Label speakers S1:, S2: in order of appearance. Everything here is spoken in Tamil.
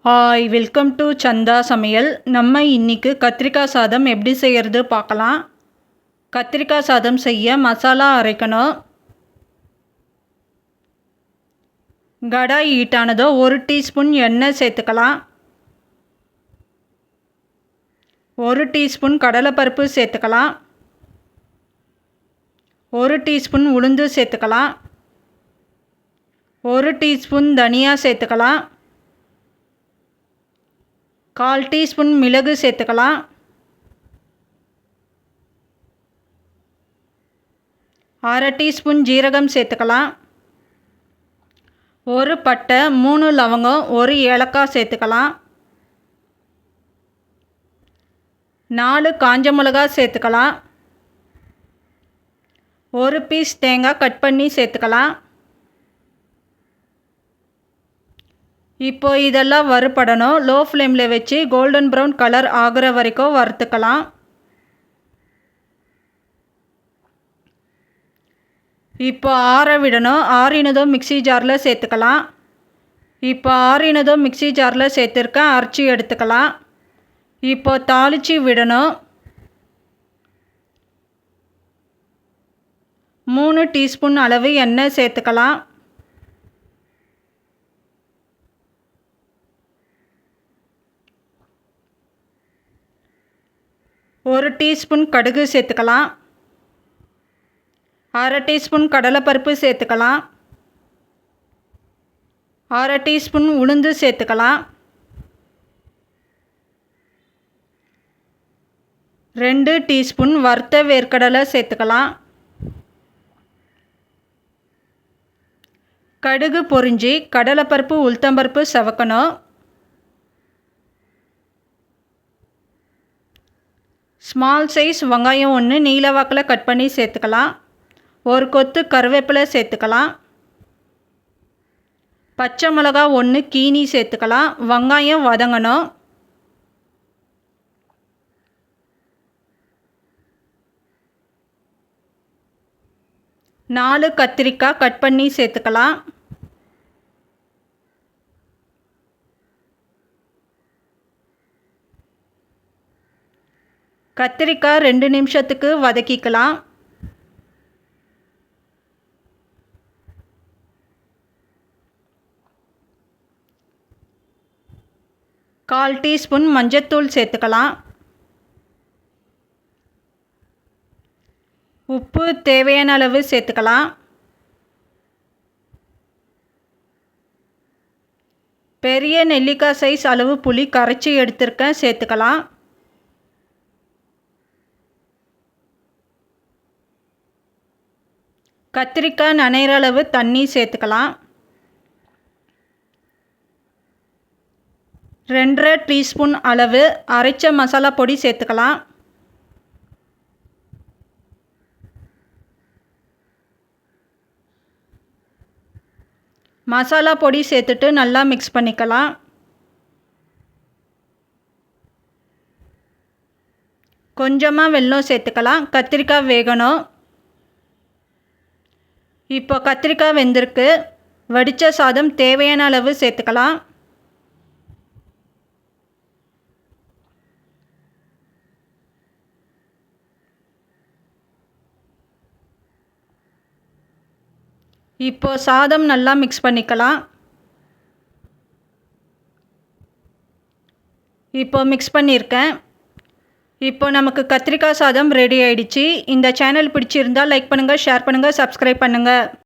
S1: ஹாய், வெல்கம் டு சந்தா சமையல். நம்ம இன்னைக்கு கத்திரிக்காய் சாதம் எப்படி செய்கிறது பார்க்கலாம். கத்திரிக்காய் சாதம் செய்ய மசாலா அரைக்கணும். கடாய் ஹீட்டானதோ 1 டீஸ்பூன் எண்ணெய் சேர்த்துக்கலாம். 1 டீஸ்பூன் கடலைப்பருப்பு சேர்த்துக்கலாம். 1 டீஸ்பூன் உளுந்து சேர்த்துக்கலாம். 1 டீஸ்பூன் தனியா சேர்த்துக்கலாம். 1/4 டீஸ்பூன் மிளகு சேர்த்துக்கலாம். 1/2 டீஸ்பூன் ஜீரகம் சேர்த்துக்கலாம். 1 பட்டை, 3 லவங்கம், 1 ஏலக்காய் சேர்த்துக்கலாம். 4 காஞ்ச மிளகாய் சேர்த்துக்கலாம். 1 பீஸ் தேங்காய் கட் பண்ணி சேர்த்துக்கலாம். இப்போ இதெல்லாம் வறுபடணும். லோ ஃப்ளேமில் வச்சு கோல்டன் ப்ரௌன் கலர் ஆகிற வரைக்கும் வறுத்துக்கலாம். இப்போ ஆற விடணும். ஆறினதும் மிக்ஸி ஜாரில் சேர்த்துக்கலாம். இப்போ ஆறினதும் மிக்ஸி ஜாரில் சேர்த்துருக்கேன், அரைச்சி எடுத்துக்கலாம். இப்போ தாளித்து விடணும். 3 டீஸ்பூன் அளவு எண்ணெய் சேர்த்துக்கலாம். ஒரு டீஸ்பூன் கடுகு சேர்த்துக்கலாம். 1/2 டீஸ்பூன் கடலைப்பருப்பு சேர்த்துக்கலாம். 1/2 டீஸ்பூன் உளுந்து சேர்த்துக்கலாம். 2 டீஸ்பூன் வறுத்த வேர்க்கடலை சேர்த்துக்கலாம். கடுகு பொரிஞ்சு கடலைப்பருப்பு உளுத்தம்பருப்பு செவக்கணும். ஸ்மால் சைஸ் வெங்காயம் 1 நீல வாக்கில் கட் பண்ணி சேர்த்துக்கலாம். 1 கொத்து கருவேப்பிலை சேர்த்துக்கலாம். பச்சை மிளகா 1 கீனி சேர்த்துக்கலாம். வெங்காயம் வதங்கணும். நாலு கத்திரிக்காய் கட் பண்ணி சேர்த்துக்கலாம். கத்திரிக்காய் 2 நிமிஷத்துக்கு வதக்கிக்கலாம். கால் டீஸ்பூன் மஞ்சத்தூள் சேர்த்துக்கலாம். உப்பு தேவையான அளவு சேர்த்துக்கலாம். பெரிய நெல்லிக்காய் சைஸ் அளவு புளி கரைச்சி எடுத்திருக்கேன், சேர்த்துக்கலாம். கத்திரிக்காய் நனைகிற அளவு தண்ணி சேர்த்துக்கலாம். 2.5 டீஸ்பூன் அளவு அரைச்ச மசாலா பொடி சேர்த்துக்கலாம். மசாலா பொடி சேர்த்துட்டு நல்லா மிக்ஸ் பண்ணிக்கலாம். கொஞ்சமாக வெல்லம் சேர்த்துக்கலாம். கத்திரிக்காய் வேகணும். இப்போ கத்திரிக்காய் வெந்திருக்கு. வடித்த சாதம் தேவையான அளவு சேர்த்துக்கலாம். இப்போ சாதம் நல்லா மிக்ஸ் பண்ணிக்கலாம். இப்போ மிக்ஸ் பண்ணியிருக்கேன். இப்போ நமக்கு கத்திரிக்காய் சாதம் ரெடி ஆயிடுச்சு. இந்த சேனல் பிடிச்சிருந்தால் லைக் பண்ணுங்கள், ஷேர் பண்ணுங்கள், சப்ஸ்கிரைப் பண்ணுங்கள்.